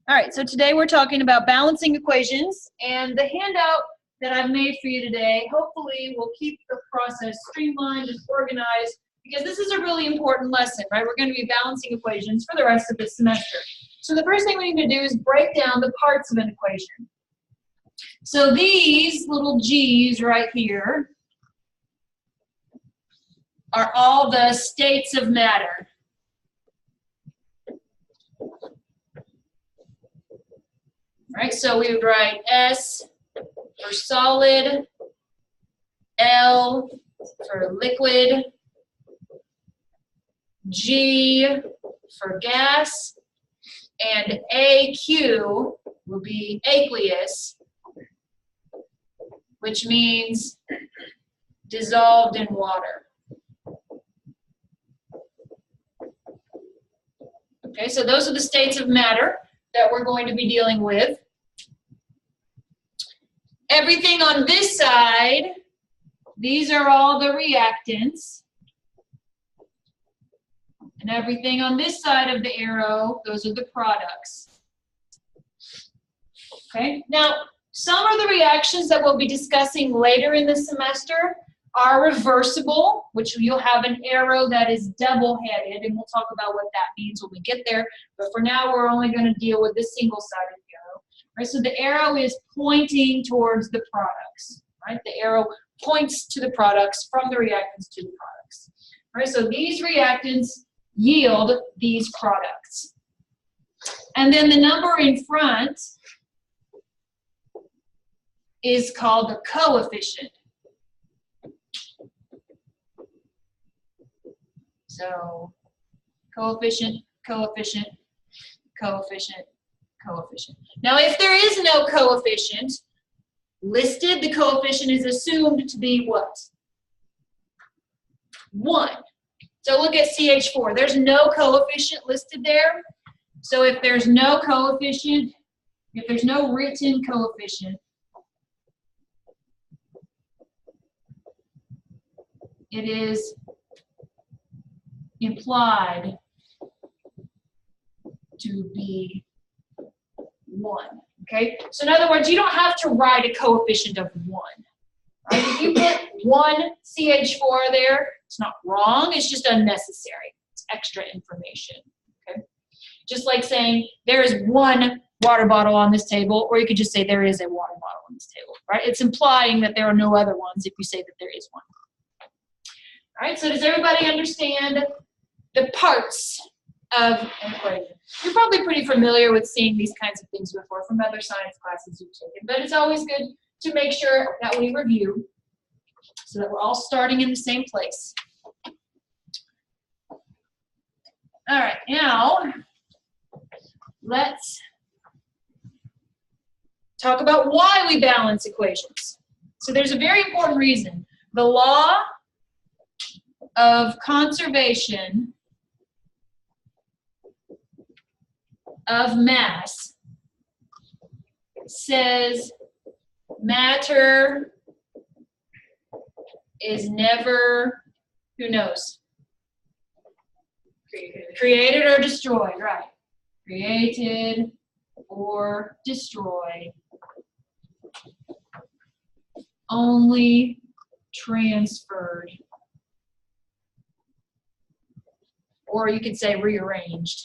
All right, so today we're talking about balancing equations, and the handout that I've made for you today hopefully will keep the process streamlined and organized, because this is a really important lesson, right? We're going to be balancing equations for the rest of the semester. So the first thing we need to do is break down the parts of an equation. So these little g's right here are all the states of matter. Right, so we would write S for solid, L for liquid, G for gas, and AQ will be aqueous, which means dissolved in water. Okay, so those are the states of matter that we're going to be dealing with. Everything on this side, these are all the reactants. And everything on this side of the arrow, those are the products. Okay, now some of the reactions that we'll be discussing later in the semester are reversible, which you'll have an arrow that is double-headed, and we'll talk about what that means when we get there. But for now, we're only going to deal with the single-sided arrow. Right? So the arrow is pointing towards the products. Right? The arrow points to the products from the reactants to the products. Right? So these reactants yield these products. And then the number in front is called the coefficient. So coefficient, coefficient, coefficient, coefficient. Now, if there is no coefficient listed, the coefficient is assumed to be what? 1. So look at CH4. There's no coefficient listed there. So if there's no coefficient, if there's no written coefficient, it is implied to be 1. Okay? So in other words, you don't have to write a coefficient of 1. Right? If you put 1 CH4 there, it's not wrong, it's just unnecessary. It's extra information. Okay? Just like saying there is 1 water bottle on this table, or you could just say there is a water bottle on this table. Right? It's implying that there are no other ones if you say that there is one. All right, so does everybody understand the parts of an equation? You're probably pretty familiar with seeing these kinds of things before from other science classes you've taken, but it's always good to make sure that we review so that we're all starting in the same place. All right, now let's talk about why we balance equations. So there's a very important reason. The law of conservation of mass says matter is never, who knows? Created or destroyed, right? Created or destroyed. Only transferred. Or you could say rearranged.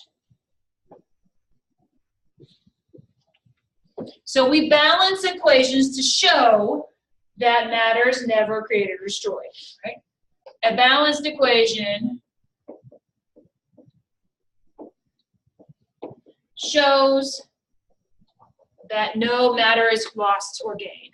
So we balance equations to show that matter is never created or destroyed. Right? A balanced equation shows that no matter is lost or gained.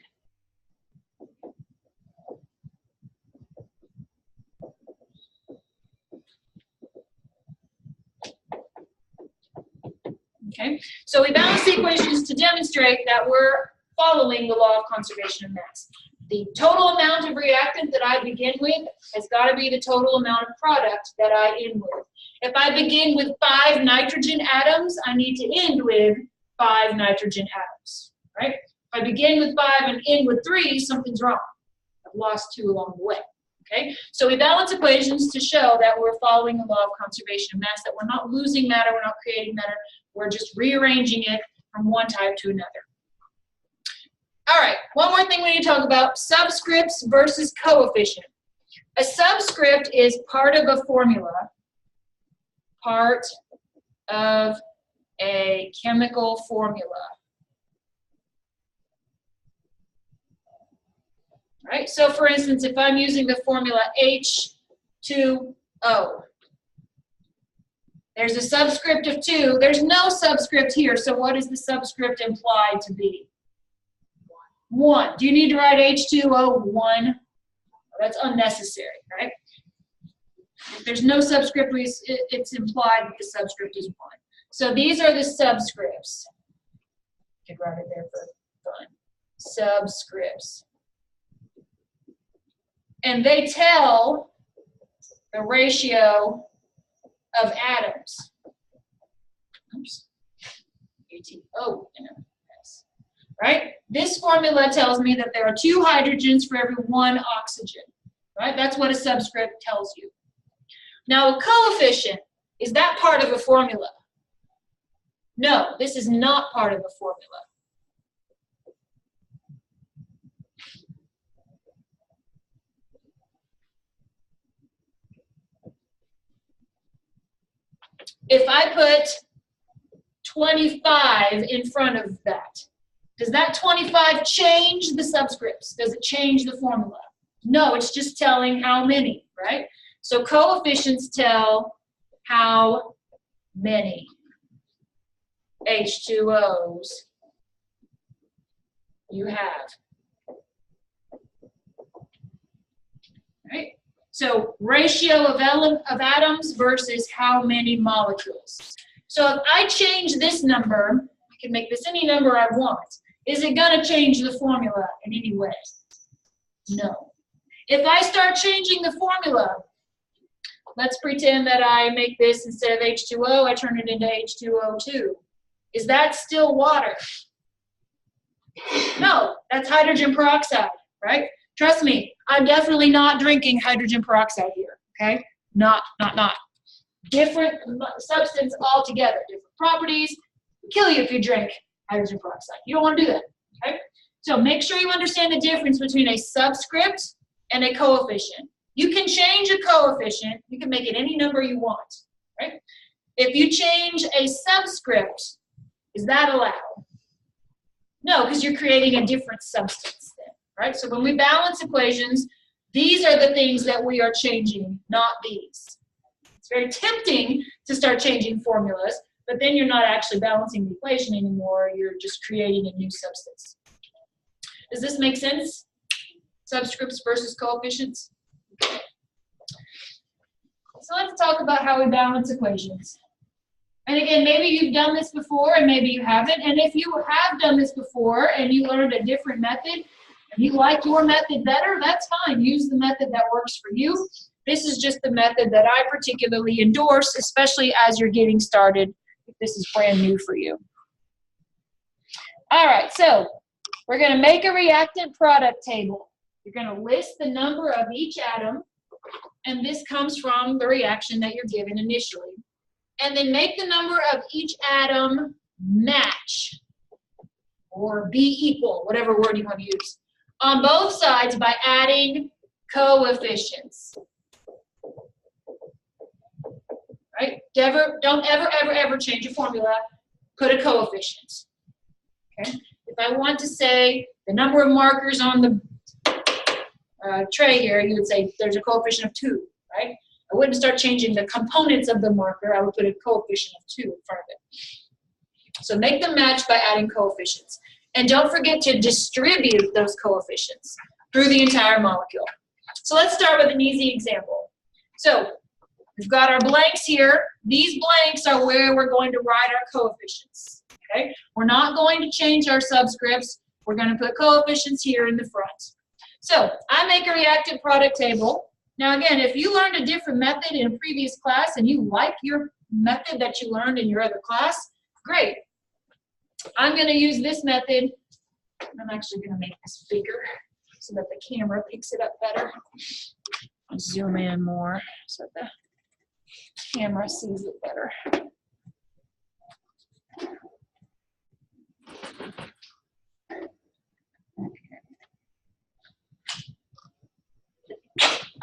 Okay, so we balance the equations to demonstrate that we're following the law of conservation of mass. The total amount of reactant that I begin with has got to be the total amount of product that I end with. If I begin with 5 nitrogen atoms, I need to end with 5 nitrogen atoms, right? If I begin with 5 and end with 3, something's wrong. I've lost 2 along the way. Okay, so we balance equations to show that we're following the law of conservation of mass, that we're not losing matter, we're not creating matter, we're just rearranging it from one type to another. All right, one more thing we need to talk about, subscripts versus coefficient. A subscript is part of a formula, part of a chemical formula. Right? So for instance, if I'm using the formula H2O, there's a subscript of 2. There's no subscript here, so what is the subscript implied to be? 1. Do you need to write H2O 1? That's unnecessary, right? If there's no subscript, it's implied that the subscript is 1. So these are the subscripts. I could write it there for fun. Subscripts. And they tell the ratio of atoms. Oops. ATO. Right? This formula tells me that there are 2 hydrogens for every 1 oxygen. Right? That's what a subscript tells you. Now, a coefficient, is that part of a formula? No, this is not part of a formula. If I put 25 in front of that, does that 25 change the subscripts? Does it change the formula? No, it's just telling how many, right? So coefficients tell how many H2Os you have. Right? So ratio of atoms versus how many molecules. So if I change this number, I can make this any number I want. Is it going to change the formula in any way? No. If I start changing the formula, let's pretend that I make this instead of H2O, I turn it into H2O2. Is that still water? No, that's hydrogen peroxide, right? Trust me, I'm definitely not drinking hydrogen peroxide here, okay? Not. Different substance altogether, different properties. Kill you if you drink hydrogen peroxide. You don't want to do that, okay? So make sure you understand the difference between a subscript and a coefficient. You can change a coefficient. You can make it any number you want, right? If you change a subscript, is that allowed? No, because you're creating a different substance then, right? So when we balance equations, these are the things that we are changing, not these. It's very tempting to start changing formulas, but then you're not actually balancing the equation anymore. You're just creating a new substance. Does this make sense? Subscripts versus coefficients? Okay. So let's talk about how we balance equations. And again, maybe you've done this before and maybe you haven't. And if you have done this before and you learned a different method and you like your method better, that's fine. Use the method that works for you. This is just the method that I particularly endorse, especially as you're getting started, if this is brand new for you. All right, so we're going to make a reactant product table. You're going to list the number of each atom, and this comes from the reaction that you're given initially. And then make the number of each atom match, or be equal, whatever word you want to use, on both sides by adding coefficients. Right? Don't ever change your formula. Put a coefficient. Okay? If I want to say the number of markers on the tray here, you would say there's a coefficient of 2, right? I wouldn't start changing the components of the marker. I would put a coefficient of 2 in front of it. So make them match by adding coefficients. And don't forget to distribute those coefficients through the entire molecule. So let's start with an easy example. So we've got our blanks here. These blanks are where we're going to write our coefficients. Okay? We're not going to change our subscripts. We're going to put coefficients here in the front. So I make a reactant product table. Now again, if you learned a different method in a previous class and you like your method that you learned in your other class, great. I'm going to use this method. I'm actually going to make this bigger so that the camera picks it up better. I'll zoom in more so the camera sees it better.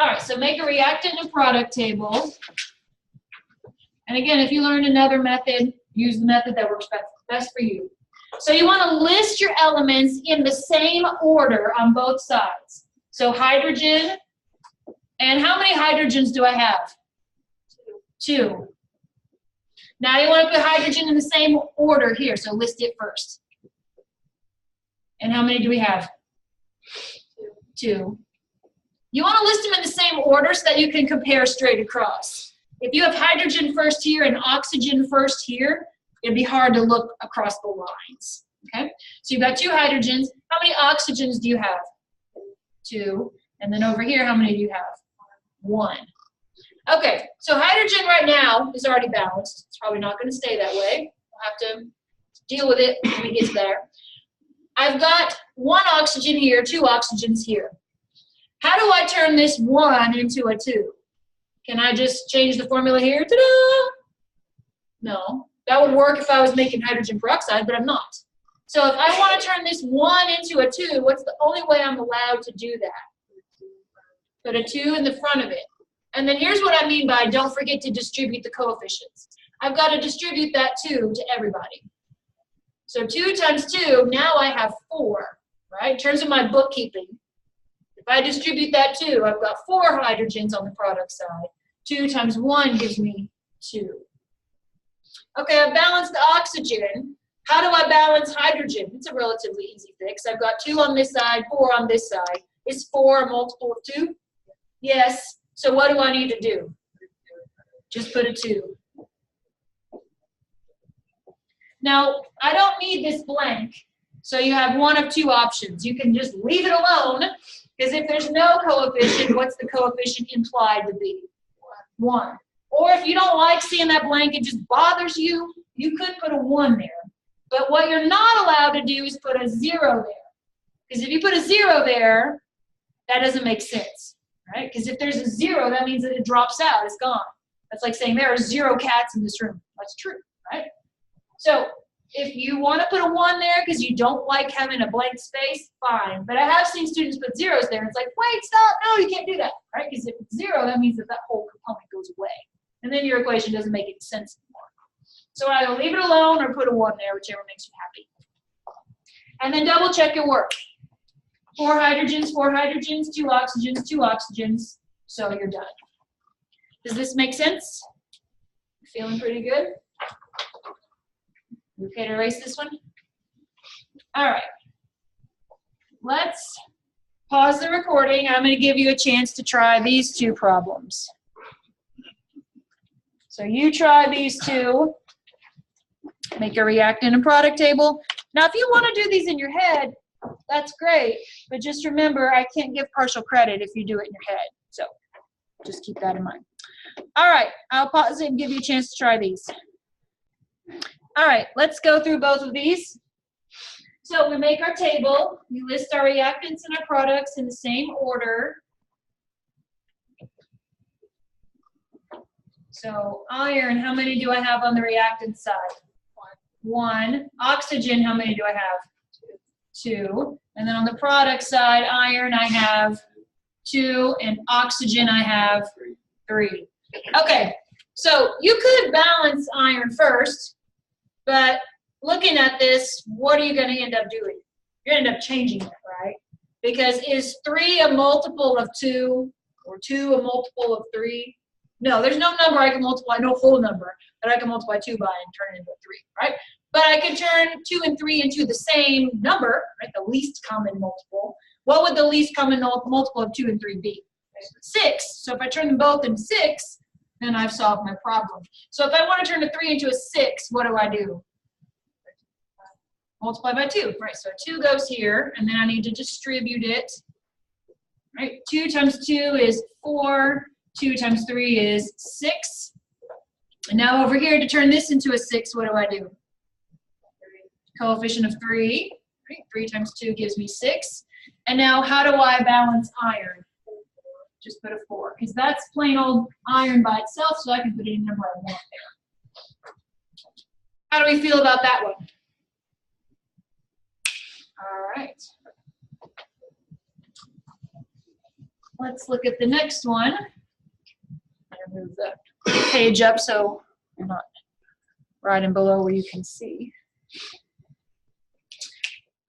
All right, so make a reactant and product table. And again, if you learn another method, use the method that works best for you. So you want to list your elements in the same order on both sides. So hydrogen, and how many hydrogens do I have? 2. Now you want to put hydrogen in the same order here, so list it first. And how many do we have? 2. You want to list them in the same order so that you can compare straight across. If you have hydrogen first here and oxygen first here, it'd be hard to look across the lines. Okay? So you've got 2 hydrogens. How many oxygens do you have? 2. And then over here, how many do you have? 1. Okay, so hydrogen right now is already balanced. It's probably not going to stay that way. We'll have to deal with it when we get to there. I've got 1 oxygen here, 2 oxygens here. How do I turn this 1 into a 2? Can I just change the formula here? Ta-da! No. That would work if I was making hydrogen peroxide, but I'm not. So if I want to turn this 1 into a 2, what's the only way I'm allowed to do that? Put a 2 in the front of it. And then here's what I mean by don't forget to distribute the coefficients. I've got to distribute that 2 to everybody. So 2 times 2, now I have 4, right? In terms of my bookkeeping, if I distribute that 2, I've got 4 hydrogens on the product side. 2 times 1 gives me 2. Okay, I've balanced the oxygen. How do I balance hydrogen? It's a relatively easy fix. I've got 2 on this side, 4 on this side. Is 4 a multiple of 2? Yes. So what do I need to do? Just put a 2. Now, I don't need this blank, so you have one of 2 options. You can just leave it alone, because if there's no coefficient, what's the coefficient implied to be? 1. Or if you don't like seeing that blank, it just bothers you, you could put a 1 there. But what you're not allowed to do is put a 0 there. Because if you put a 0 there, that doesn't make sense. Right? Because if there's a 0, that means that it drops out. It's gone. That's like saying there are 0 cats in this room. That's true, right? So if you want to put a 1 there because you don't like having a blank space, fine. But I have seen students put 0s there. It's like, wait, stop. No, you can't do that, right? Because if it's 0, that means that that whole component goes away. And then your equation doesn't make any sense anymore. So either leave it alone or put a 1 there, whichever makes you happy. And then double check your work. 4 hydrogens, 4 hydrogens, 2 oxygens, 2 oxygens, so you're done. Does this make sense? Feeling pretty good? You okay to erase this one? All right. Let's pause the recording. I'm going to give you a chance to try these 2 problems. So you try these 2. Make a reactant and product table. Now, if you want to do these in your head, that's great, but just remember, I can't give partial credit if you do it in your head. So just keep that in mind. All right, I'll pause it and give you a chance to try these. All right, let's go through both of these. So we make our table. We list our reactants and our products in the same order. So iron, how many do I have on the reactant side? 1. Oxygen, how many do I have? 2. And then on the product side, iron, I have 2, and oxygen, I have 3. Okay, so you could balance iron first, but looking at this, what are you going to end up doing? You're going to end up changing it, right? Because is 3 a multiple of 2, or 2 a multiple of 3? No, there's no number I can multiply, no whole number that I can multiply 2 by and turn it into a 3, right? But I can turn 2 and 3 into the same number, right? The least common multiple. What would the least common multiple of 2 and 3 be? 6. So if I turn them both into 6, then I've solved my problem. So if I want to turn a 3 into a 6, what do I do? Multiply by 2, right? So 2 goes here, and then I need to distribute it. Right? 2 times 2 is 4. 2 times 3 is 6. And now over here, to turn this into a 6, what do I do? Coefficient of 3. Right? 3 times 2 gives me 6. And now how do I balance iron? Just put a 4, because that's plain old iron by itself, so I can put any number I want there. How do we feel about that one? All right. let's look at the next one. I'm going to move the page up so you're not right and below where you can see.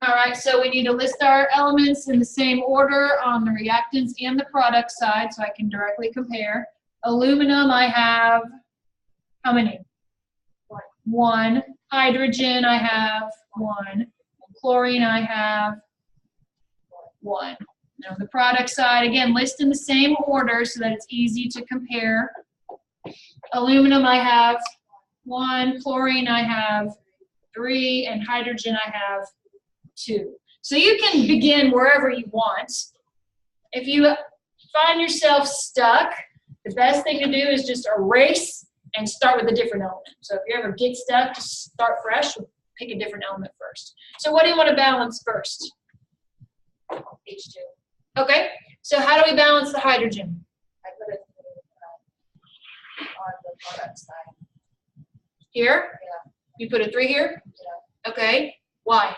All right, so we need to list our elements in the same order on the reactants and the product side so I can directly compare. Aluminum, I have how many? 1. Hydrogen, I have 1. Chlorine, I have 1. Now the product side, again, list in the same order so that it's easy to compare. Aluminum, I have 1. Chlorine, I have 3. And hydrogen, I have 2. So you can begin wherever you want. If you find yourself stuck, the best thing to do is just erase and start with a different element. So if you ever get stuck, just start fresh, pick a different element first. So what do you want to balance first? H2. Okay, so how do we balance the hydrogen? I put it on the product side. Here? Yeah. You put a 3 here? Yeah. Okay, why?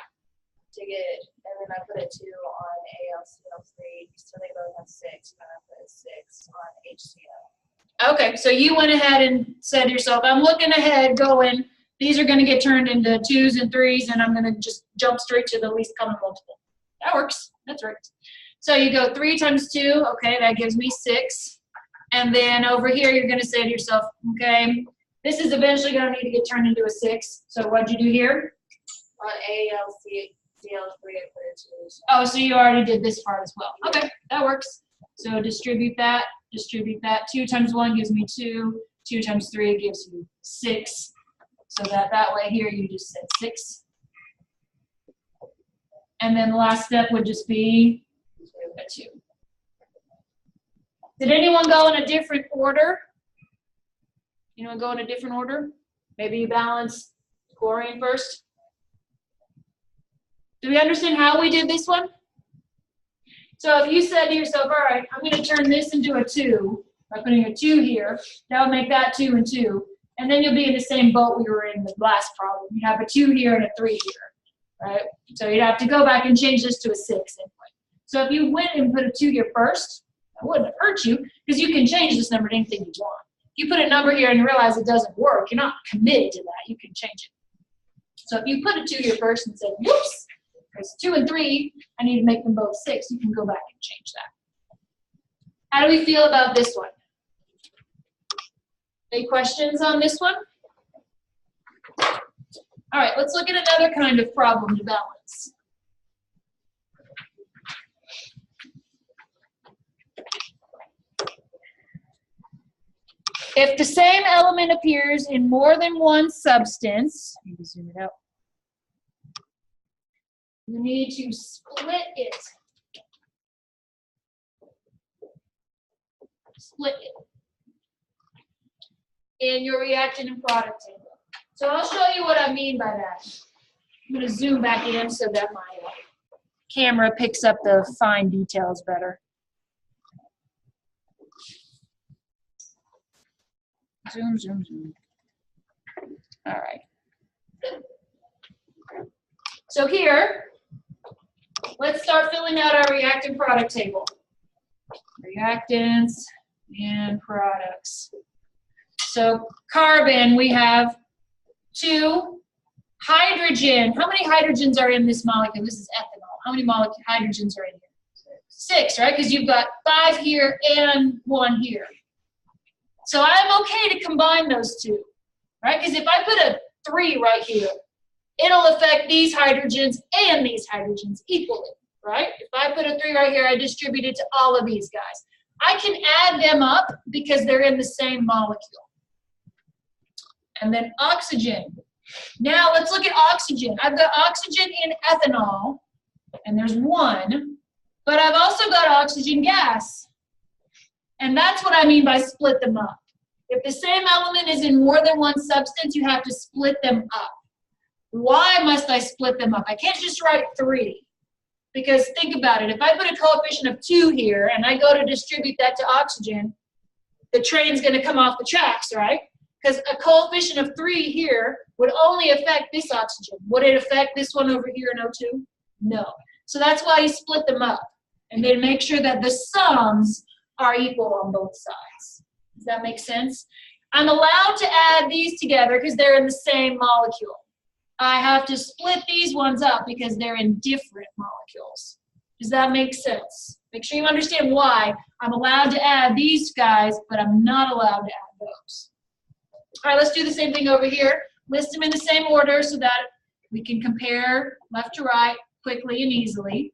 To get, and then I put a 2 on AlCl3, so they both have 6, and I put a 6 on HCl. Okay, so you went ahead and said to yourself, I'm looking ahead going, these are going to get turned into 2s and 3s, and I'm going to just jump straight to the least common multiple. That works. That's right. So you go 3 times 2, okay, that gives me 6. And then over here, you're going to say to yourself, okay, this is eventually going to need to get turned into a 6. So what'd you do here? On AlCl3, I put a 2. So Oh, so you already did this part as well. Okay, that works. So distribute that. 2 times 1 gives me 2. 2 times 3 gives you 6. So that way here you just said 6. And then the last step would just be a 2. Did anyone go in a different order? Anyone go in a different order? Maybe you balance chlorine first. Do we understand how we did this one? So if you said to yourself, all right, I'm going to turn this into a 2 by putting a 2 here, that would make that 2 and 2. And then you'll be in the same boat we were in the last problem. You'd have a 2 here and a 3 here, right? So you'd have to go back and change this to a 6 anyway. So if you went and put a 2 here first, that wouldn't have hurt you because you can change this number to anything you want. If you put a number here and you realize it doesn't work, you're not committed to that. You can change it. So if you put a 2 here first and said, whoops, there's 2 and 3, I need to make them both 6, you can go back and change that. How do we feel about this one? Any questions on this one? All right, let's look at another kind of problem to balance. If the same element appears in more than one substance, maybe zoom it out. You need to split it. Split it in your reactant and product table. So I'll show you what I mean by that. I'm going to zoom back in so that my camera picks up the fine details better. Zoom, zoom, zoom. All right. So here, let's start filling out our reactant product table. Reactants and products. So carbon, we have 2. Hydrogen, how many hydrogens are in this molecule? This is ethanol. How many hydrogens are in here? 6, right? Because you've got 5 here and 1 here. So I'm okay to combine those 2, right? Because if I put a 3 right here, it'll affect these hydrogens and these hydrogens equally, right? If I put a 3 right here, I distribute it to all of these guys. I can add them up because they're in the same molecule. And then oxygen. Now let's look at oxygen. I've got oxygen in ethanol, and there's 1, but I've also got oxygen gas. And that's what I mean by split them up. If the same element is in more than one substance, you have to split them up. Why must I split them up? I can't just write 3. Because think about it. If I put a coefficient of 2 here and I go to distribute that to oxygen, the train's going to come off the tracks, right? Because a coefficient of 3 here would only affect this oxygen. Would it affect this one over here in O2? No. So that's why you split them up. And then make sure that the sums are equal on both sides. Does that make sense? I'm allowed to add these together because they're in the same molecule. I have to split these ones up because they're in different molecules. Does that make sense? Make sure you understand why I'm allowed to add these guys, but I'm not allowed to add those. All right, let's do the same thing over here. List them in the same order so that we can compare left to right quickly and easily.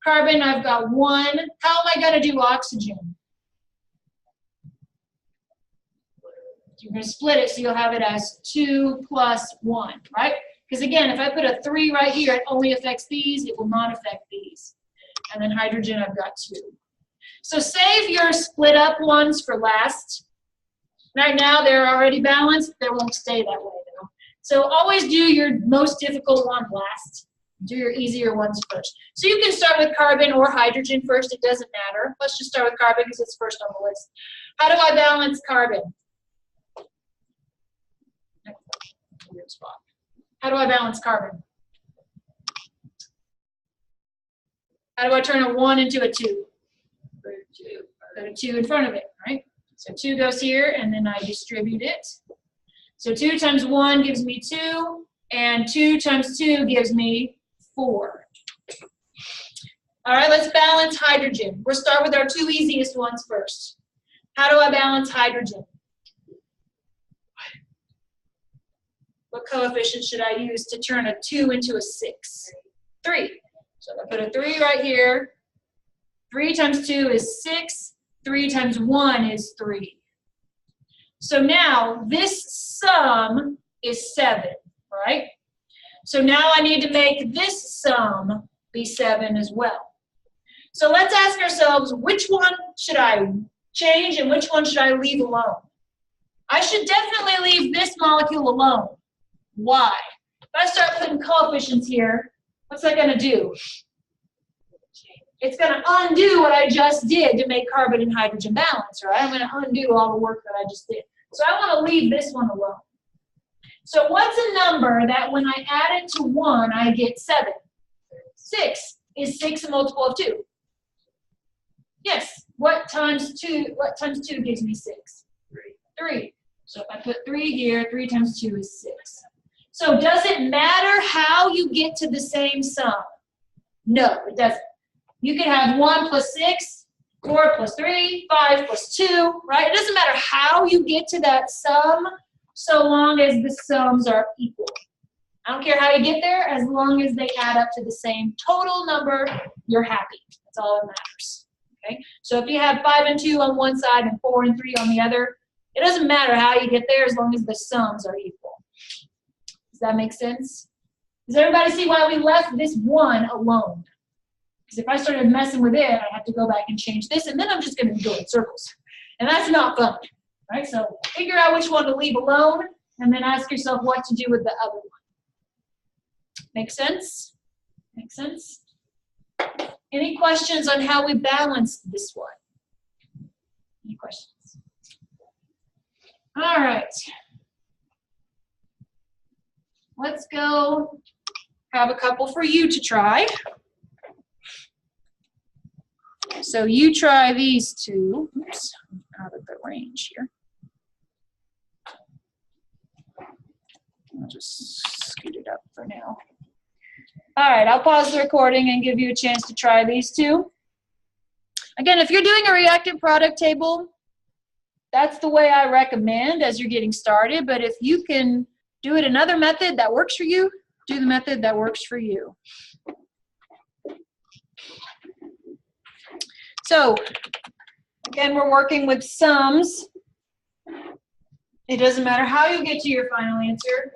Carbon, I've got 1. How am I going to do oxygen? You're going to split it so you'll have it as 2 plus 1, right? Because again, if I put a 3 right here, it only affects these. It will not affect these. And then hydrogen, I've got 2. So save your split up ones for last. Right now, they're already balanced. They won't stay that way, though. So always do your most difficult one last. Do your easier ones first. So you can start with carbon or hydrogen first. It doesn't matter. Let's just start with carbon because it's first on the list. How do I balance carbon? Weird spot. How do I balance carbon? How do I turn a 1 into a 2? Put a 2 in front of it, right? So 2 goes here, and then I distribute it. So 2 times 1 gives me 2, and 2 times 2 gives me 4. All right, let's balance hydrogen. We'll start with our 2 easiest ones first. How do I balance hydrogen? What coefficient should I use to turn a 2 into a 6? 3. So I put a 3 right here. 3 times 2 is 6. 3 times 1 is 3. So now this sum is 7, right? So now I need to make this sum be 7 as well. So let's ask ourselves, which one should I change and which one should I leave alone? I should definitely leave this molecule alone. Why? If I start putting coefficients here, what's that going to do? It's going to undo what I just did to make carbon and hydrogen balance, right? I'm going to undo all the work that I just did. So I want to leave this one alone. So what's a number that when I add it to 1, I get 7? 6. Is 6 a multiple of 2? Yes. What times 2 gives me 6? 3. So if I put 3 here, 3 times 2 is 6. So does it matter how you get to the same sum? No, it doesn't. You can have 1 plus 6, 4 plus 3, 5 plus 2, right? It doesn't matter how you get to that sum, so long as the sums are equal. I don't care how you get there, as long as they add up to the same total number, you're happy. That's all that matters. Okay? So if you have 5 and 2 on one side and 4 and 3 on the other, it doesn't matter how you get there as long as the sums are equal. Does that make sense? Does everybody see why we left this 1 alone? Because if I started messing with it, I'd have to go back and change this, and then I'm just going to be going in circles. And that's not fun. Right? So figure out which one to leave alone, and then ask yourself what to do with the other one. Make sense? Make sense? Any questions on how we balance this one? Any questions? All right. Let's go have a couple for you to try. So you try these 2. Oops, I'm out of the range here. I'll just scoot it up for now. All right, I'll pause the recording and give you a chance to try these 2. Again, if you're doing a reactant product table, that's the way I recommend as you're getting started. But if you can do it another method that works for you, do the method that works for you. So, again, we're working with sums. It doesn't matter how you get to your final answer,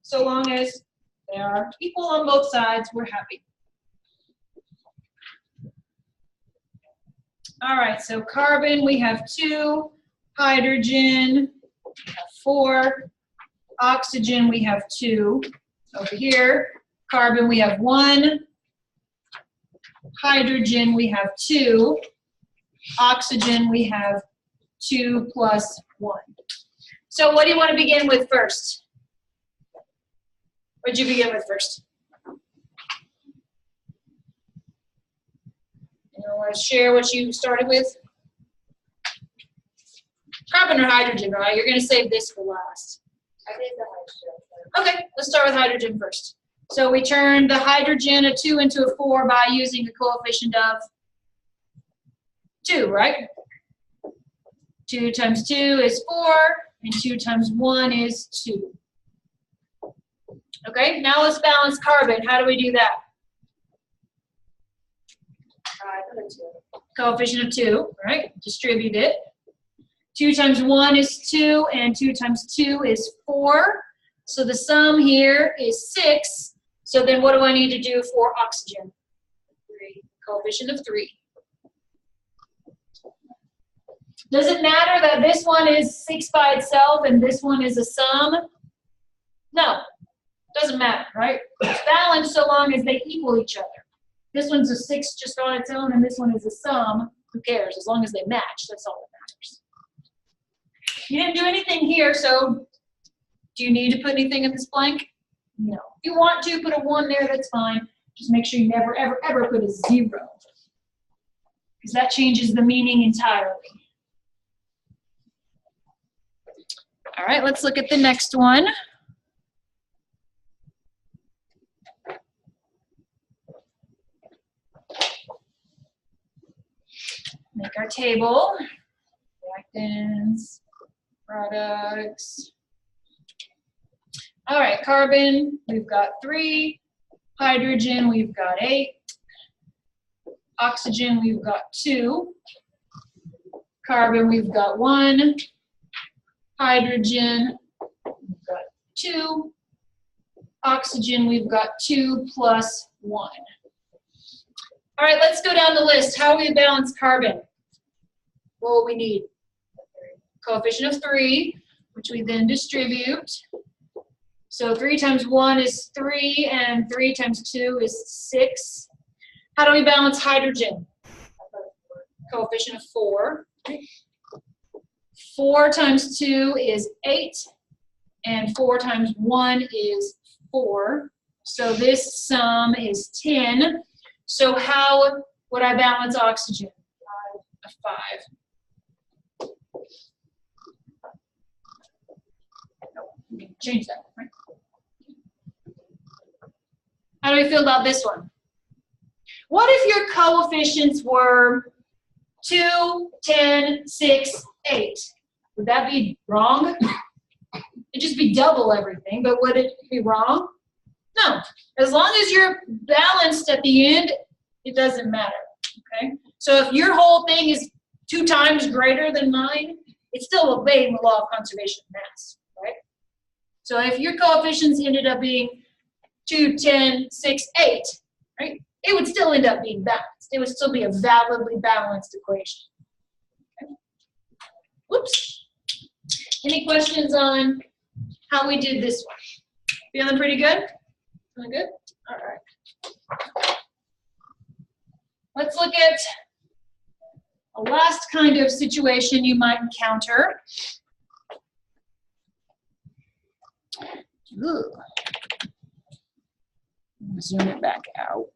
so long as they are equal on both sides, we're happy. All right, so carbon, we have 2. Hydrogen, we have 4. Oxygen, we have 2. Over here, carbon, we have 1. Hydrogen, we have 2. Oxygen, we have 2 plus 1. So what do you want to begin with first? What did you begin with first? You want to share what you started with? Carbon or hydrogen, right? You're going to save this for last. I did the hydrogen. Okay, let's start with hydrogen first. So we turned the hydrogen, a 2, into a 4 by using a coefficient of 2, right? 2 times 2 is 4, and 2 times 1 is 2. Okay, now let's balance carbon. How do we do that? I put a 2. Coefficient of 2, right? Distribute it. 2 times 1 is 2, and 2 times 2 is 4. So the sum here is 6. So then what do I need to do for oxygen? 3. Coefficient of 3. Does it matter that this one is 6 by itself and this one is a sum? No, doesn't matter, right? It's balanced so long as they equal each other. This one's a 6 just on its own and this one is a sum. Who cares? As long as they match, that's all that matters. You didn't do anything here, so do you need to put anything in this blank? No. If you want to, put a 1 there, that's fine. Just make sure you never, ever, ever put a 0. Because that changes the meaning entirely. All right, let's look at the next one. Make our table. Reactants, products. All right, carbon, we've got 3. Hydrogen, we've got 8. Oxygen, we've got 2. Carbon, we've got 1. Hydrogen, we've got 2. Oxygen, we've got 2 plus 1. All right, let's go down the list. How do we balance carbon? What will we need? Coefficient of 3, which we then distribute. So 3 times 1 is 3, and 3 times 2 is 6. How do we balance hydrogen? Coefficient of 4. 4 times 2 is 8, and 4 times 1 is 4. So this sum is 10. So how would I balance oxygen? A 5. Change that, right? How do we feel about this one? What if your coefficients were 2, 10, 6, 8? Would that be wrong? It'd just be double everything, but would it be wrong? No. As long as you're balanced at the end, it doesn't matter, okay? So if your whole thing is 2 times greater than mine, it's still obeying the law of conservation of mass, right? So if your coefficients ended up being 2, 10, 6, 8, right? It would still end up being balanced. It would still be a validly balanced equation. Okay. Whoops. Any questions on how we did this one? Feeling pretty good? Feeling good? All right. Let's look at a last kind of situation you might encounter. Ooh. Zoom it back out.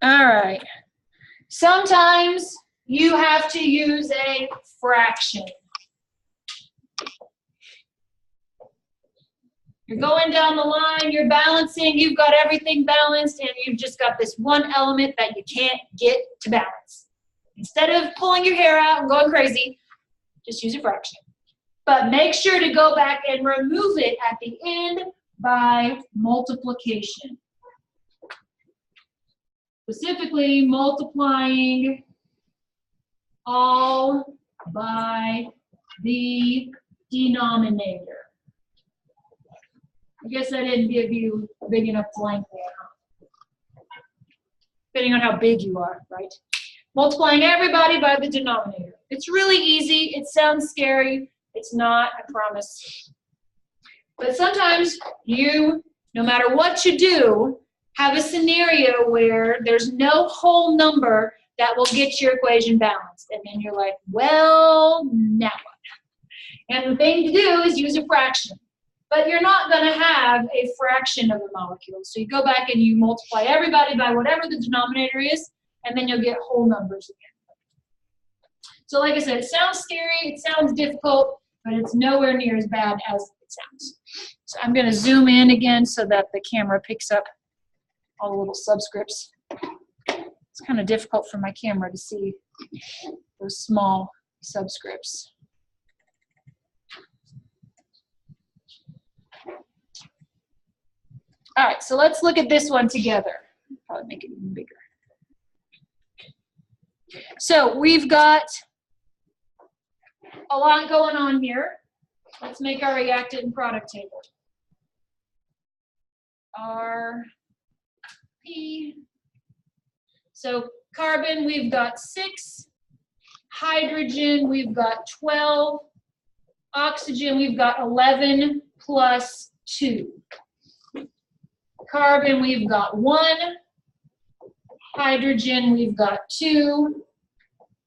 All right. Sometimes you have to use a fraction. You're going down the line, you're balancing, you've got everything balanced, and you've just got this one element that you can't get to balance. Instead of pulling your hair out and going crazy, just use a fraction. But make sure to go back and remove it at the end by multiplication. Specifically, multiplying all by the denominator. I guess I didn't give you a big enough blank there, huh? Depending on how big you are, right? Multiplying everybody by the denominator. It's really easy. It sounds scary. It's not, I promise. But sometimes you, no matter what you do, have a scenario where there's no whole number that will get your equation balanced. And then you're like, well, now what? And the thing to do is use a fraction. but you're not going to have a fraction of the molecule. So you go back and you multiply everybody by whatever the denominator is, and then you'll get whole numbers again. So like I said, it sounds scary, it sounds difficult, but it's nowhere near as bad as it sounds. So I'm going to zoom in again so that the camera picks up all the little subscripts. It's kind of difficult for my camera to see those small subscripts. All right, so let's look at this one together. Probably make it even bigger. So we've got a lot going on here. Let's make our reactant and product table. RP. So carbon, we've got 6. Hydrogen, we've got 12. Oxygen, we've got 11 plus 2. Carbon, we've got 1. Hydrogen, we've got 2.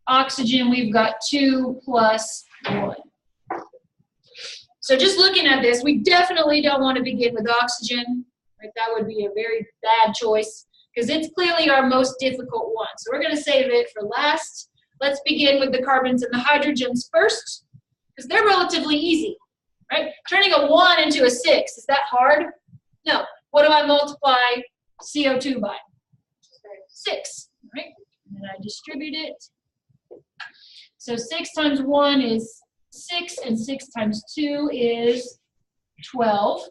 Oxygen, we've got 2 plus 1. So just looking at this, we definitely don't want to begin with oxygen. Right? That would be a very bad choice because it's clearly our most difficult one. So we're going to save it for last. Let's begin with the carbons and the hydrogens first because they're relatively easy. Right? Turning a 1 into a 6, is that hard? No. What do I multiply CO2 by? 6, right? And then I distribute it. So 6 times 1 is 6, and 6 times 2 is 12.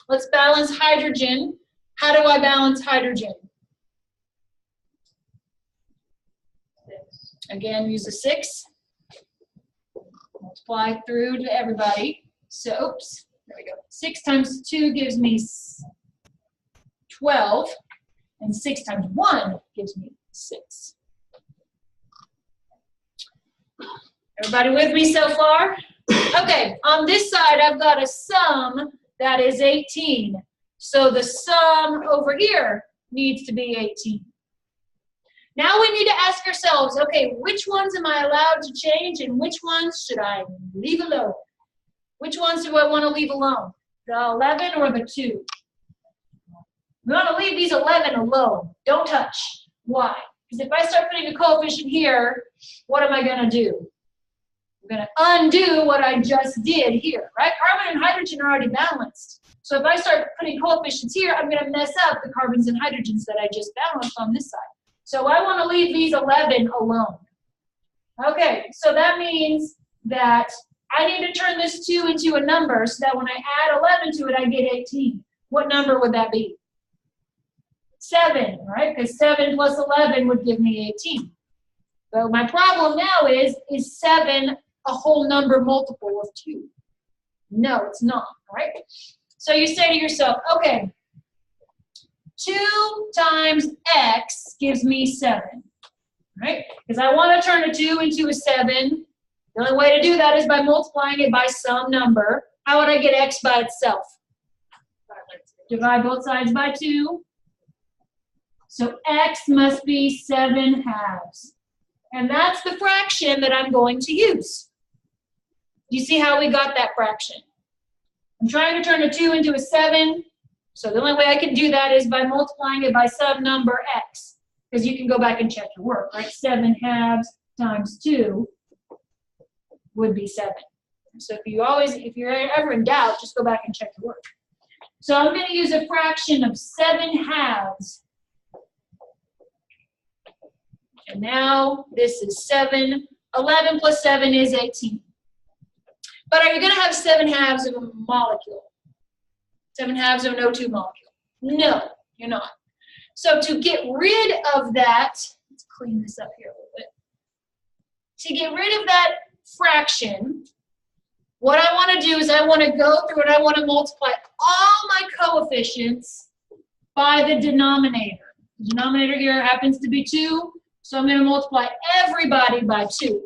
Let's balance hydrogen. How do I balance hydrogen? Again, use a 6. Multiply through to everybody. So, oops. There we go. 6 times 2 gives me 12, and 6 times 1 gives me 6. Everybody with me so far? Okay, on this side, I've got a sum that is 18. So the sum over here needs to be 18. Now we need to ask ourselves, okay, which ones am I allowed to change, and which ones should I leave alone? Which ones do I want to leave alone? The 11 or the 2? We want to leave these 11 alone. Don't touch. Why? Because if I start putting a coefficient here, what am I going to do? I'm going to undo what I just did here, right? Carbon and hydrogen are already balanced. So if I start putting coefficients here, I'm going to mess up the carbons and hydrogens that I just balanced on this side. So I want to leave these 11 alone. Okay, so that means that I need to turn this 2 into a number so that when I add 11 to it, I get 18. What number would that be? 7, right? Because 7 plus 11 would give me 18. So my problem now is 7 a whole number multiple of 2? No, it's not, right? So you say to yourself, okay, 2 times x gives me 7, right? Because I want to turn a 2 into a 7. The only way to do that is by multiplying it by some number. How would I get x by itself? Divide both sides by 2. So x must be 7 halves. And that's the fraction that I'm going to use. Do you see how we got that fraction? I'm trying to turn a 2 into a 7. So the only way I can do that is by multiplying it by some number x. Because you can go back and check your work, right? 7 halves times 2 would be 7. So if you're ever in doubt, just go back and check your work. So I'm going to use a fraction of 7 halves. And now this is 7. 11 plus 7 is 18. But are you going to have 7 halves of a molecule? 7 halves of an O2 molecule? No, you're not. So to get rid of that, let's clean this up here a little bit. To get rid of that fraction, what I want to do is I want to go through and I want to multiply all my coefficients by the denominator. The denominator here happens to be 2, so I'm going to multiply everybody by 2.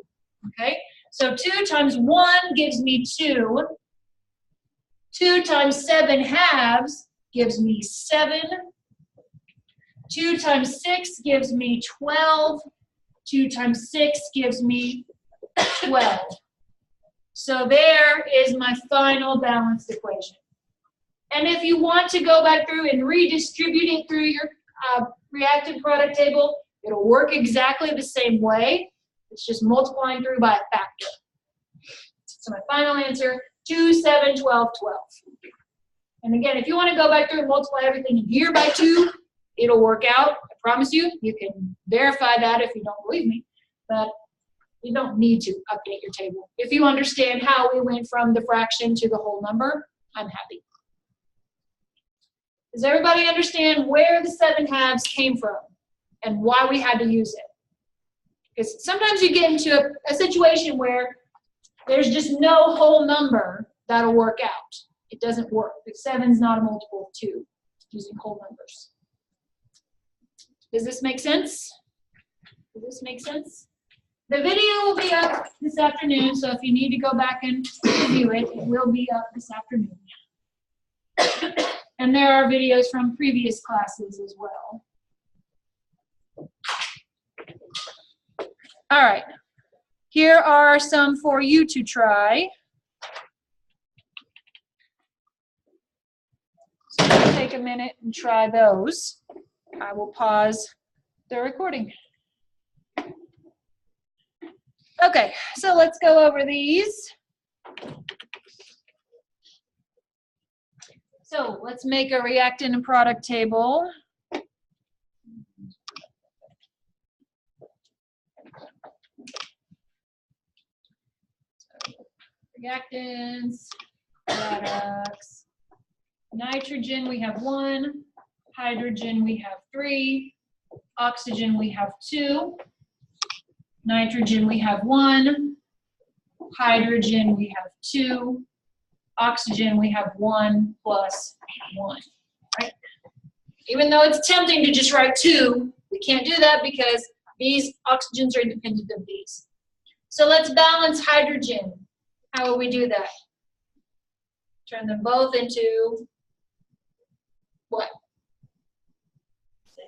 Okay? So 2 times 1 gives me 2. 2 times 7 halves gives me 7. 2 times 6 gives me 12. 2 times 6 gives me 12. So there is my final balanced equation. And if you want to go back through and redistribute it through your reactant product table, it'll work exactly the same way. It's just multiplying through by a factor. So my final answer, 2, 7, 12, 12. And again, if you want to go back through and multiply everything in here by 2, it'll work out. I promise you. You can verify that if you don't believe me. But you don't need to update your table. If you understand how we went from the fraction to the whole number, I'm happy. Does everybody understand where the 7/2 came from and why we had to use it? Because sometimes you get into a situation where there's just no whole number that'll work out. It doesn't work. The 7's not a multiple of 2 using whole numbers. Does this make sense? Does this make sense? The video will be up this afternoon, so if you need to go back and review it, it will be up this afternoon. And there are videos from previous classes as well. All right, here are some for you to try. So take a minute and try those. I will pause the recording. Okay, so let's go over these. So let's make a reactant and product table. Reactants, products. Nitrogen, we have 1. Hydrogen, we have 3. Oxygen, we have 2. Nitrogen, we have 1. Hydrogen, we have 2. Oxygen, we have 1 plus 1. Right? Even though it's tempting to just write 2, we can't do that because these oxygens are independent of these. So let's balance hydrogen. How will we do that? Turn them both into what?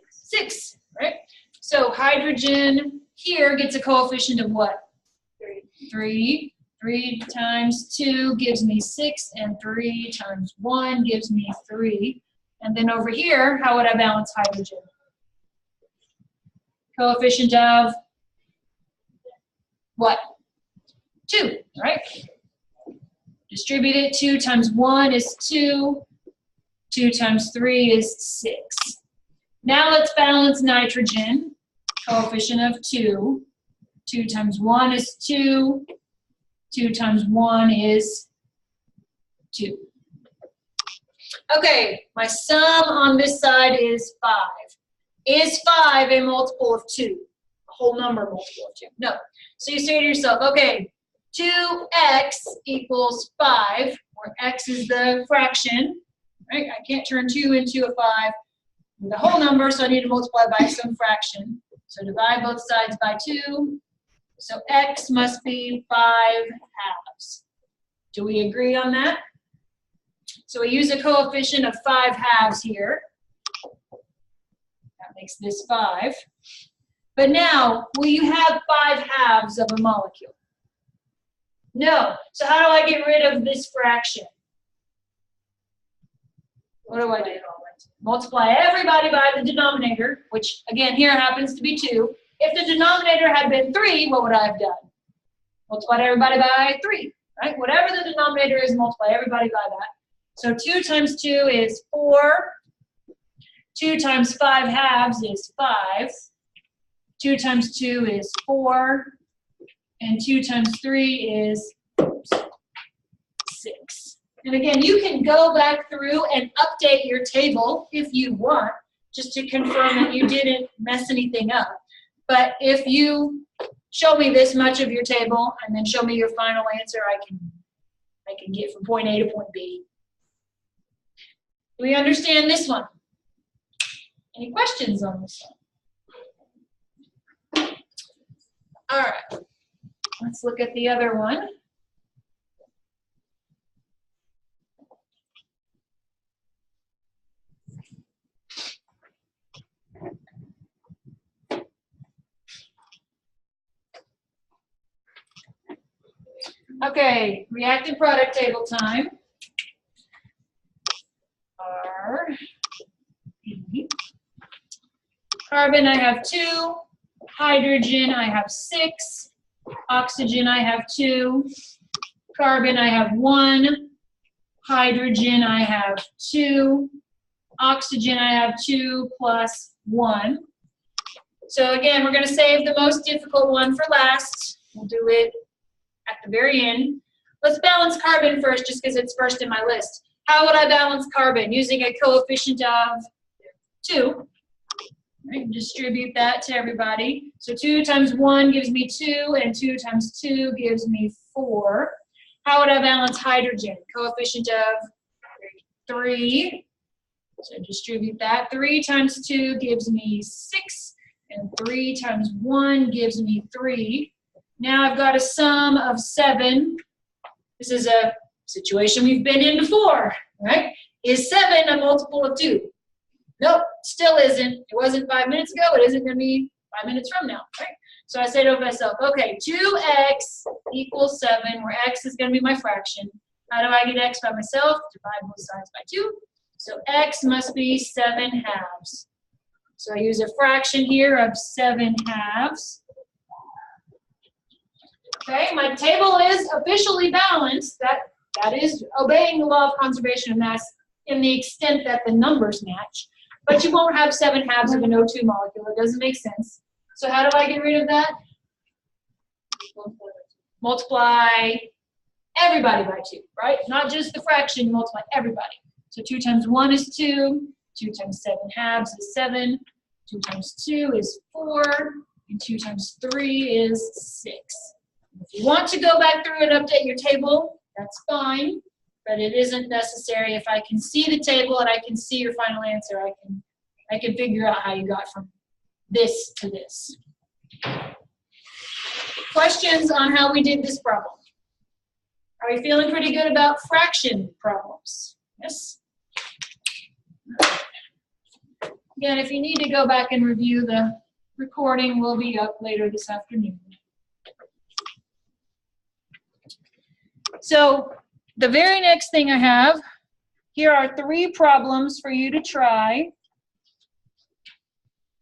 6, right? So hydrogen here gets a coefficient of what? 3. 3 times 2 gives me 6, and 3 times 1 gives me 3. And then over here, how would I balance hydrogen? Coefficient of what? 2, right? Distribute it. 2 times 1 is 2. 2 times 3 is 6. Now let's balance nitrogen. Coefficient of 2. 2 times 1 is 2. 2 times 1 is 2. Okay, my sum on this side is 5. Is 5 a multiple of 2? A whole number multiple of 2? No. So you say to yourself, okay, 2x equals 5, where x is the fraction, right? I can't turn 2 into a 5 with a whole number, so I need to multiply by some fraction. So divide both sides by 2. So x must be 5/2. Do we agree on that? So we use a coefficient of 5/2 here. That makes this 5. But now, will you have 5/2 of a molecule? No. So how do I get rid of this fraction? What do I do? Multiply everybody by the denominator, which again here happens to be 2. If the denominator had been 3, what would I have done? Multiply everybody by 3, right? Whatever the denominator is, multiply everybody by that. So 2 times 2 is 4. 2 times 5/2 is 5. 2 times 2 is 4. And 2 times 3 is 6. And again, you can go back through and update your table if you want, just to confirm that you didn't mess anything up. But if you show me this much of your table and then show me your final answer, I can get from point A to point B. Do we understand this one? Any questions on this one? All right. Let's look at the other one. Okay, reactant product table time. R, E. Carbon, I have 2. Hydrogen, I have 6. Oxygen, I have 2. Carbon, I have 1. Hydrogen, I have 2. Oxygen, I have 2 plus 1. So again, we're going to save the most difficult one for last. We'll do it at the very end. Let's balance carbon first, just because it's first in my list. How would I balance carbon? Using a coefficient of 2. Right, distribute that to everybody. So 2 times 1 gives me 2, and 2 times 2 gives me 4. How would I balance hydrogen? Coefficient of 3. So distribute that. 3 times 2 gives me 6, and 3 times 1 gives me 3. Now I've got a sum of 7. This is a situation we've been in before, right? Is 7 a multiple of 2? Nope, still isn't. It wasn't 5 minutes ago. It isn't going to be 5 minutes from now, right? So I say to myself, okay, 2x equals 7, where x is going to be my fraction. How do I get x by myself? Divide both sides by 2. So x must be 7 halves. So I use a fraction here of 7 halves. Okay, my table is officially balanced. That is obeying the law of conservation of mass in the extent that the numbers match. But you won't have 7 halves of an O2 molecule. It doesn't make sense. So how do I get rid of that? Multiply everybody by 2, right? Not just the fraction, multiply everybody. So 2 times 1 is 2. 2 times 7 halves is 7. 2 times 2 is 4. And 2 times 3 is 6. If you want to go back through and update your table, that's fine, but it isn't necessary. If I can see the table and I can see your final answer, I can figure out how you got from this to this. Questions on how we did this problem? Are we feeling pretty good about fraction problems? Yes? Again, if you need to go back and review, the recording will be up later this afternoon. So the very next thing I have, here are 3 problems for you to try.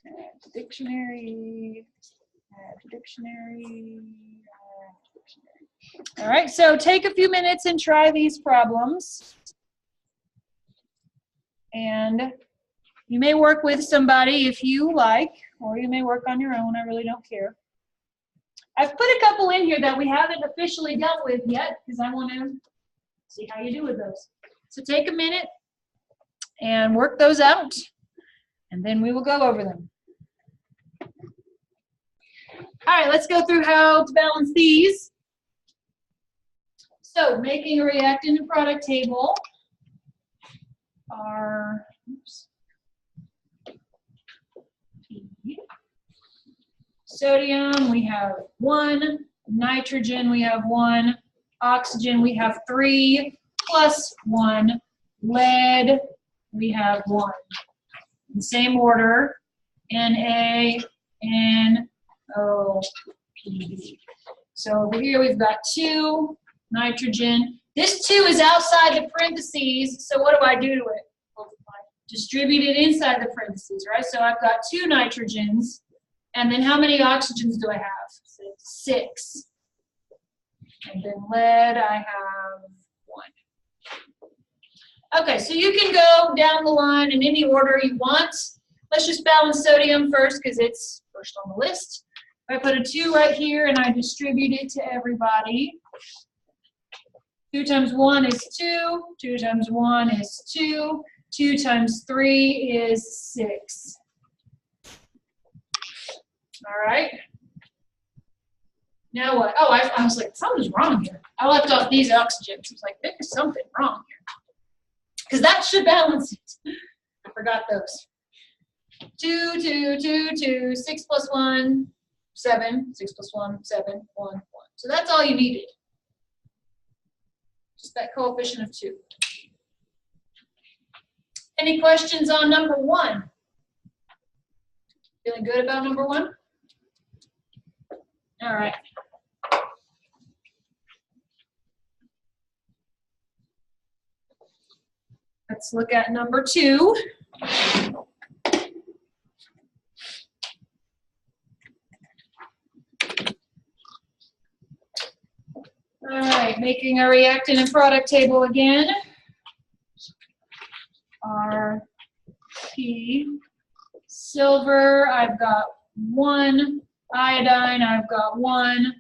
Add dictionary, add dictionary, add dictionary. All right, so take a few minutes and try these problems. And you may work with somebody if you like, or you may work on your own. I really don't care. I've put a couple in here that we haven't officially dealt with yet because I want to see how you do with those. So take a minute and work those out, and then we will go over them. All right, let's go through how to balance these. So making a reactant and product table are, oops, sodium, we have 1. Nitrogen, we have 1. Oxygen, we have 3 plus 1. Lead, we have 1. In the same order, Na, NO, P. So over here we've got 2 nitrogen. This 2 is outside the parentheses, so what do I do to it? Distribute it inside the parentheses, right? So I've got 2 nitrogens. And then how many oxygens do I have? 6. And then lead, I have 1. Okay, so you can go down the line in any order you want. Let's just balance sodium first because it's first on the list. I put a 2 right here and I distribute it to everybody. 2 times 1 is 2. 2 times 1 is 2. 2 times 3 is 6. All right. Now what? Oh, I was like, something's wrong here. I left off these oxygens. I was like, there's something wrong here. Because that should balance it. I forgot those. 2, 2, 2, 2, 6 plus 1, 7. 6 plus 1, 7, 1, 1. So that's all you needed. Just that coefficient of 2. Any questions on number 1? Feeling good about number 1? All right. Let's look at number 2. All right, making our reactant and product table again. RP, silver, I've got 1. Iodine, I've got 1.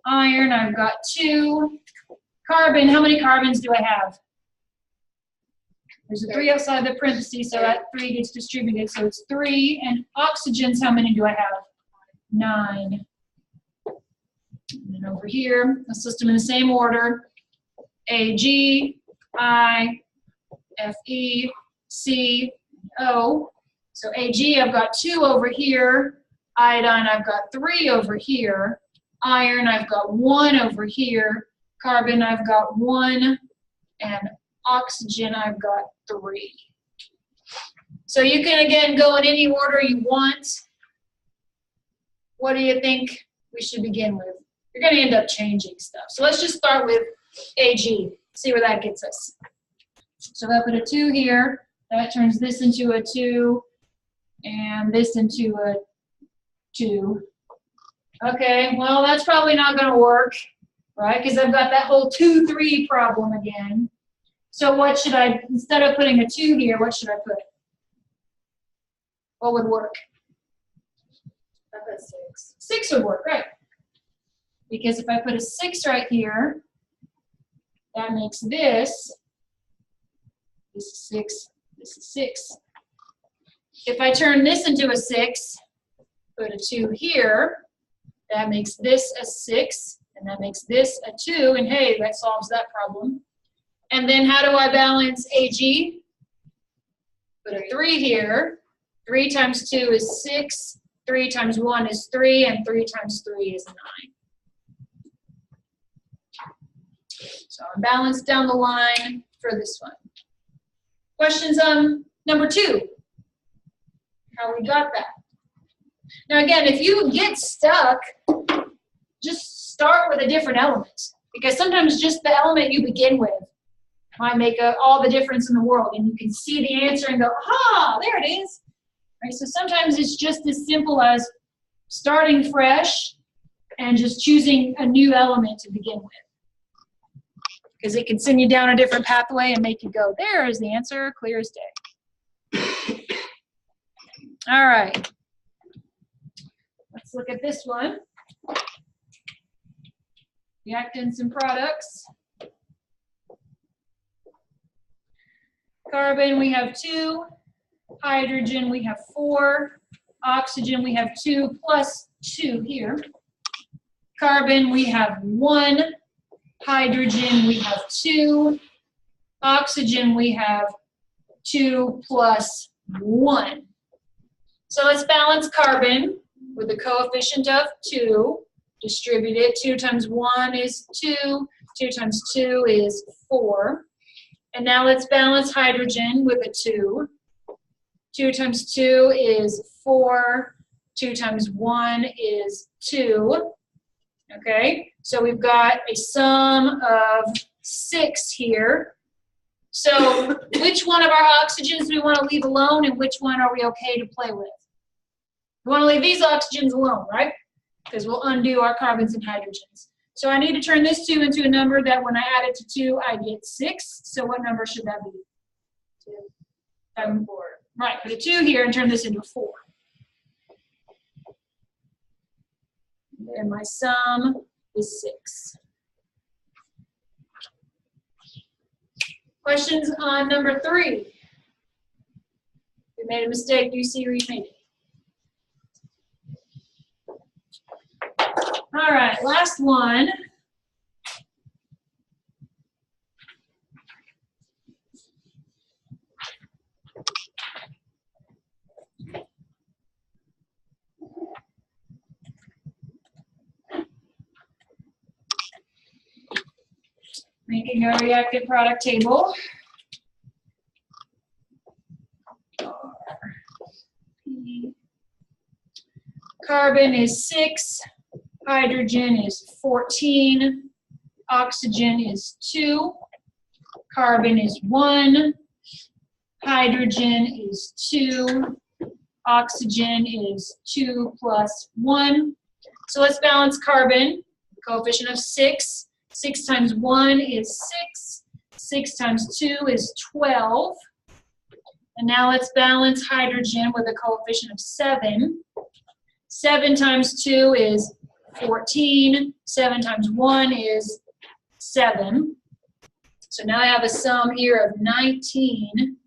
Iron, I've got 2. Carbon, how many carbons do I have? There's a 3 outside the parentheses, so that 3 gets distributed, so it's 3. And oxygens, how many do I have? 9. And then over here, let's list them in the same order. Ag, I, Fe, C, O. So Ag, I've got 2 over here. Iodine, I've got 3 over here. Iron, I've got 1 over here. Carbon, I've got 1. And oxygen, I've got 3. So you can, again, go in any order you want. What do you think we should begin with? You're going to end up changing stuff. So let's just start with Ag, see where that gets us. So if I put a 2 here, that turns this into a 2, and this into a 2. Okay, well, that's probably not going to work, right? Because I've got that whole 2, 3 problem again. So what should I, instead of putting a 2 here, what should I put? What would work? I put 6. 6 would work, right? Because if I put a 6 right here, that makes this is 6, this is 6. If I turn this into a 6, put a 2 here, that makes this a 6, and that makes this a 2, and hey, that solves that problem. And then how do I balance Ag? Put a 3 here. 3 times 2 is 6, 3 times 1 is 3, and 3 times 3 is 9. So I'm balanced down the line for this one. Questions on number 2? How we got that? Now again, if you get stuck, just start with a different element. Because sometimes just the element you begin with might make all the difference in the world. And you can see the answer and go, ah, there it is. Right, so sometimes it's just as simple as starting fresh and just choosing a new element to begin with. Because it can send you down a different pathway and make you go, there is the answer, clear as day. All right. Let's look at this one. Reactants and products. Carbon, we have 2. Hydrogen, we have 4. Oxygen, we have 2 plus 2 here. Carbon, we have 1. Hydrogen, we have 2. Oxygen, we have 2 plus 1. So let's balance carbon with a coefficient of 2. Distribute it. 2 times 1 is 2. 2 times 2 is 4. And now let's balance hydrogen with a 2. 2 times 2 is 4. 2 times 1 is 2. Okay, so we've got a sum of 6 here. So which one of our oxygens do we want to leave alone, and which one are we okay to play with? We want to leave these oxygens alone, right? Because we'll undo our carbons and hydrogens. So I need to turn this 2 into a number that when I add it to 2, I get 6. So what number should that be? 2. 4. Right, put a 2 here and turn this into a 4. And my sum is 6. Questions on number 3? If you made a mistake, you see where you made it. All right, last one. Making a reactant product table. Carbon is 6, hydrogen is 14, oxygen is 2, Carbon is 1. Hydrogen is 2. Oxygen is 2 plus 1. So let's balance carbon. Coefficient of 6. 6 times 1 is 6. 6 times 2 is 12. And now let's balance hydrogen with a coefficient of 7. 7 times 2 is 14. 7 times 1 is 7. So now I have a sum here of 19.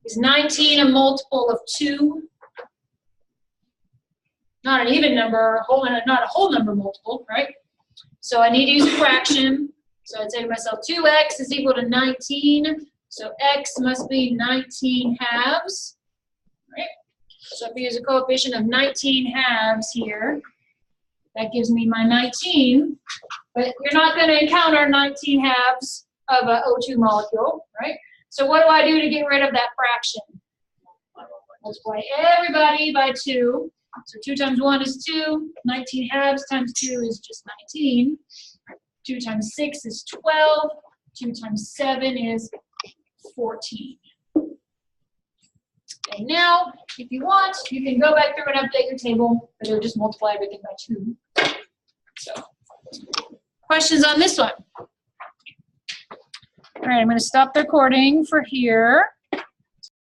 Is 19 a multiple of 2? Not an even number, not a whole number multiple, right? So I need to use a fraction. So I'd say to myself, 2x is equal to 19. So x must be 19 halves, right? So if we use a coefficient of 19 halves here, that gives me my 19. But you're not going to encounter 19 halves of an O2 molecule, right? So what do I do to get rid of that fraction? Multiply everybody by 2. So 2 times 1 is 2. 19 halves times 2 is just 19. 2 times 6 is 12. 2 times 7 is 14. And now, if you want, you can go back through and update your table, but it'll just multiply everything by 2. So, questions on this one? All right, I'm going to stop the recording for here.